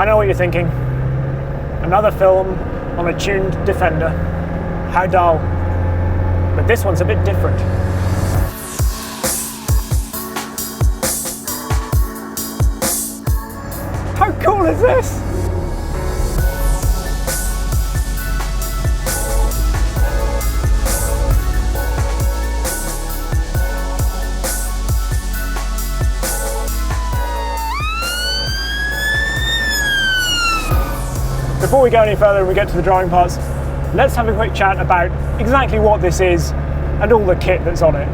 I know what you're thinking. Another film on a tuned Defender. How dull. But this one's a bit different. How cool is this? Before we go any further and we get to the driving parts, let's have a quick chat about exactly what this is and all the kit that's on it.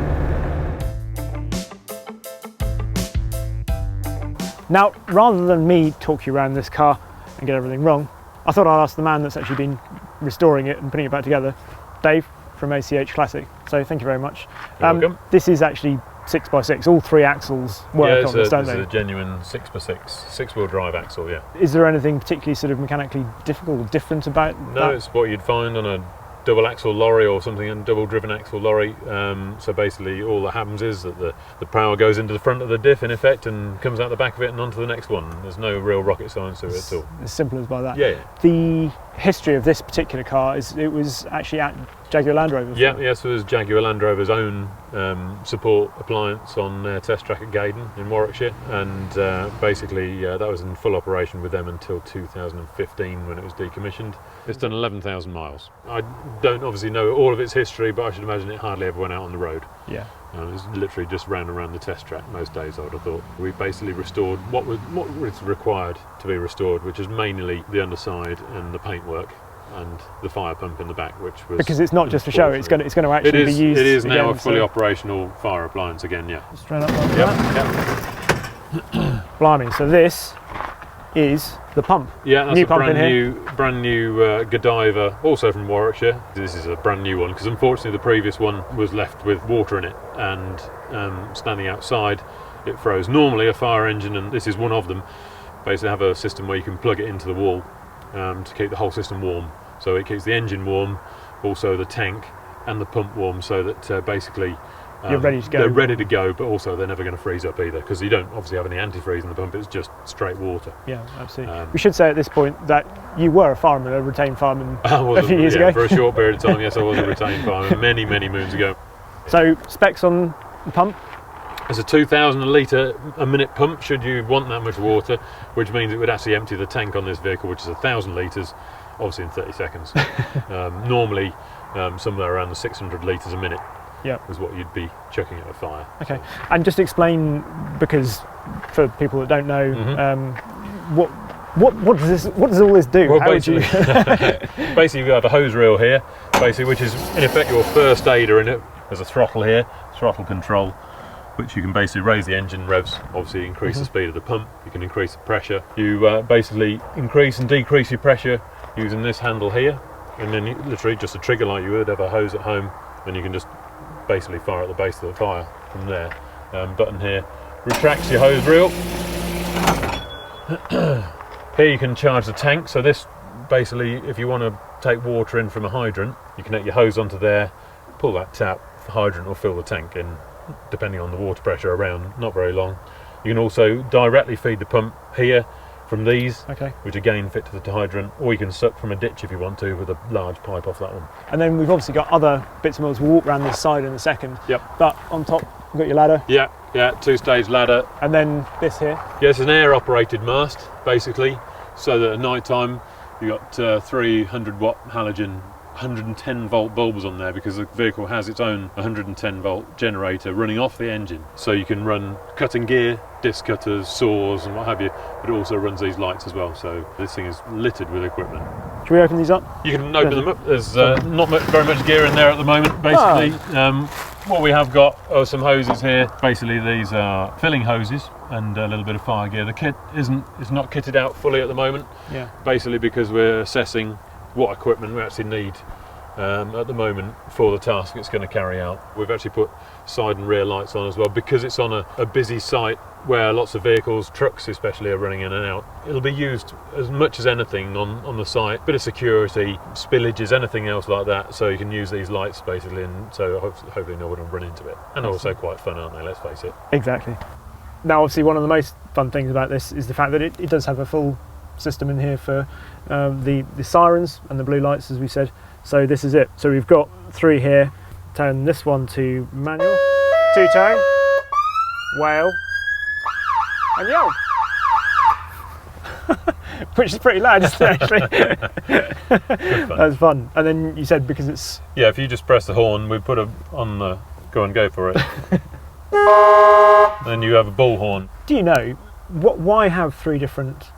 Now, rather than me talk you around this car and get everything wrong, I thought I'd ask the man that's actually been restoring it and putting it back together, Dave from ACH Classic. So thank you very much. Welcome. This is actually 6x6, all 3 axles work on this, don't they? It's a genuine 6x6, 6-wheel drive axle, yeah. Is there anything particularly sort of mechanically difficult or different about that? No, it's what you'd find on a double axle lorry or something, a double driven axle lorry. So basically all that happens is that the power goes into the front of the diff in effect and comes out the back of it and onto the next one. There's no real rocket science to it at all. As simple as by that. Yeah. The history of this particular car is it was actually at Jaguar Land Rover. Yeah, so it was Jaguar Land Rover's own support appliance on their test track at Gaydon in Warwickshire, and basically that was in full operation with them until 2015 when it was decommissioned. It's done 11,000 miles. I don't obviously know all of its history, but I should imagine it hardly ever went out on the road. Yeah. It's literally just ran around the test track most days, I would have thought. We basically restored what was required to be restored, which is mainly the underside and the paintwork and the fire pump in the back, which was... Because it's not just for show, it's going to actually be used. It is now again, a fully operational fire appliance again, yeah. Just run up like that. Blimey, so this is the pump. Yeah, that's new a pump brand new Godiva, also from Warwickshire. This is a brand new one because unfortunately the previous one was left with water in it, and standing outside it froze. Normally a fire engine, and this is one of them, basically have a system where you can plug it into the wall to keep the whole system warm. So it keeps the engine warm, also the tank and the pump warm, so that basically you're ready to go. They're ready to go, but also they're never going to freeze up either, because you don't obviously have any antifreeze in the pump, it's just straight water. Yeah, absolutely. We should say at this point that you were a fireman, a retained fireman a few years ago. For a short period of time, yes, I was a retained fireman, many moons ago. So, specs on the pump? It's a 2,000 litre a minute pump, should you want that much water, which means it would actually empty the tank on this vehicle, which is 1,000 litres, obviously in 30 seconds. Normally, somewhere around the 600 litres a minute. Yeah, is what you'd be chucking at a fire. Okay, and just explain, because for people that don't know, what does all this do? Well, How basically, basically we have a hose reel here, basically, which is in effect your first aider in it. There's a throttle here, throttle control, which you can basically raise the engine revs, obviously increase the speed of the pump, you can increase the pressure. You basically increase and decrease your pressure using this handle here, and then you, literally just a trigger like you would have a hose at home, and you can just basically fire at the base of the fire from there. Button here retracts your hose reel. Here you can charge the tank, so this basically, if you want to take water in from a hydrant, you connect your hose onto there, pull that tap, the hydrant will fill the tank in, depending on the water pressure around, not very long. You can also directly feed the pump here from these, which again fit to the hydrant, or you can suck from a ditch if you want to with a large pipe off that one. And then we've obviously got other bits and bobs. We'll walk around this side in a second. Yep. But on top, you've got your ladder. Yeah, 2-stage ladder. And then this here. Yeah, it's an air operated mast, basically, so that at night time you've got 300 watt halogen 110 volt bulbs on there, because the vehicle has its own 110 volt generator running off the engine, so you can run cutting gear, disc cutters, saws and what have you, but it also runs these lights as well, so this thing is littered with equipment. Should we open these up? You can open them up. There's not very much gear in there at the moment, basically. What we have got are some hoses here. Basically these are filling hoses and a little bit of fire gear. The kit is not kitted out fully at the moment, basically because we're assessing what equipment we actually need at the moment for the task it's going to carry out. We've actually put side and rear lights on as well, because it's on a busy site where lots of vehicles, trucks especially, are running in and out. It'll be used as much as anything on the site, bit of security, spillages, anything else like that, so you can use these lights basically, and so hopefully no one will run into it. And also quite fun, aren't they, let's face it. Exactly. Now obviously one of the most fun things about this is the fact that it does have a full system in here for the sirens and the blue lights, as we said. So this is it. So we've got 3 here. Turn this one to manual, 2-tone, wail, and yell. Which is pretty loud, isn't it, actually? That's fun. And then you said because it's... Yeah, if you just press the horn, we put it on the go for it. Then you have a bullhorn. Do you know, why have 3 different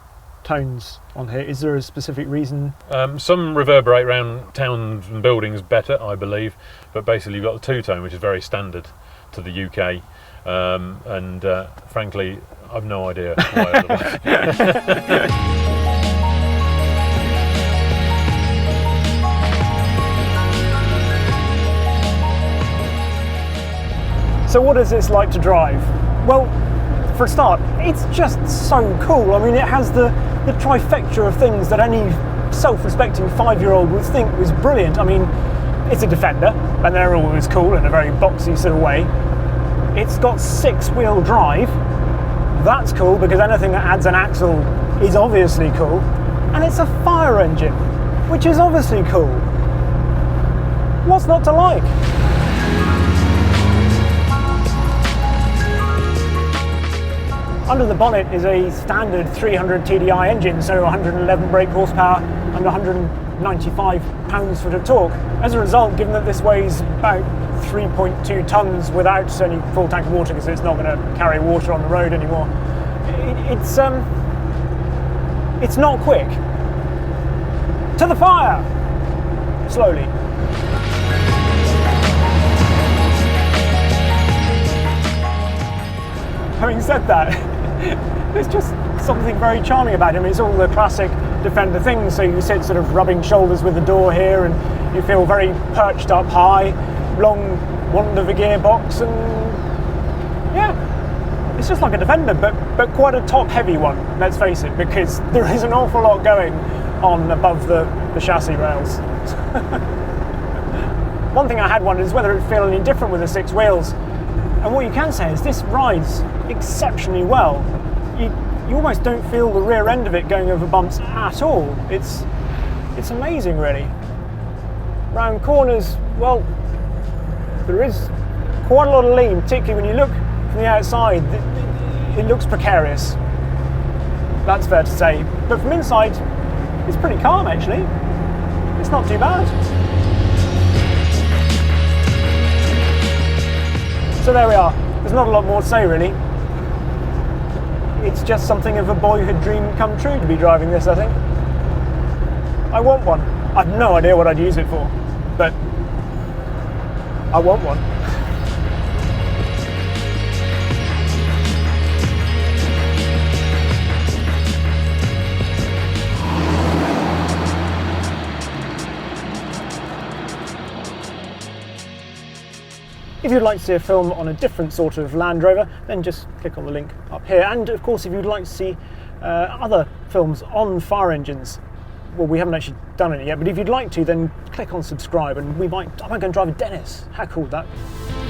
tones on here? Is there a specific reason? Some reverberate around towns and buildings better, I believe, but basically you've got the 2-tone, which is very standard to the UK, and frankly, I've no idea why otherwise. So what is this like to drive? Well, for a start, it's just so cool. I mean, it has the trifecta of things that any self-respecting 5-year-old would think was brilliant. I mean, it's a Defender, and they're always cool in a very boxy sort of way. It's got 6-wheel drive. That's cool, because anything that adds an axle is obviously cool. And it's a fire engine, which is obviously cool. What's not to like? Under the bonnet is a standard 300 TDI engine, so 111 brake horsepower and 195 pounds-foot of torque. As a result, given that this weighs about 3.2 tonnes without any full tank of water, because it's not going to carry water on the road anymore, it's not quick. To the fire! Slowly. Having said that, there's just something very charming about him. It's all the classic Defender things. So you sit sort of rubbing shoulders with the door here, and you feel very perched up high, long wand of a gearbox, and yeah, it's just like a Defender, but quite a top-heavy one, let's face it, because there is an awful lot going on above the chassis rails. One thing I had wondered is whether it would feel any different with the 6 wheels. And what you can say is this rides exceptionally well. You almost don't feel the rear end of it going over bumps at all. It's amazing, really. Round corners, well, there is quite a lot of lean, particularly when you look from the outside. It looks precarious. That's fair to say. But from inside, it's pretty calm, actually. It's not too bad. So there we are. There's not a lot more to say, really. It's just something of a boyhood dream come true to be driving this, I think. I want one. I've no idea what I'd use it for, but I want one. If you'd like to see a film on a different sort of Land Rover, then just click on the link up here. And of course, if you'd like to see other films on fire engines, well, we haven't actually done it yet, but if you'd like to, then click on subscribe, and I might go and drive a Dennis. How cool would that be?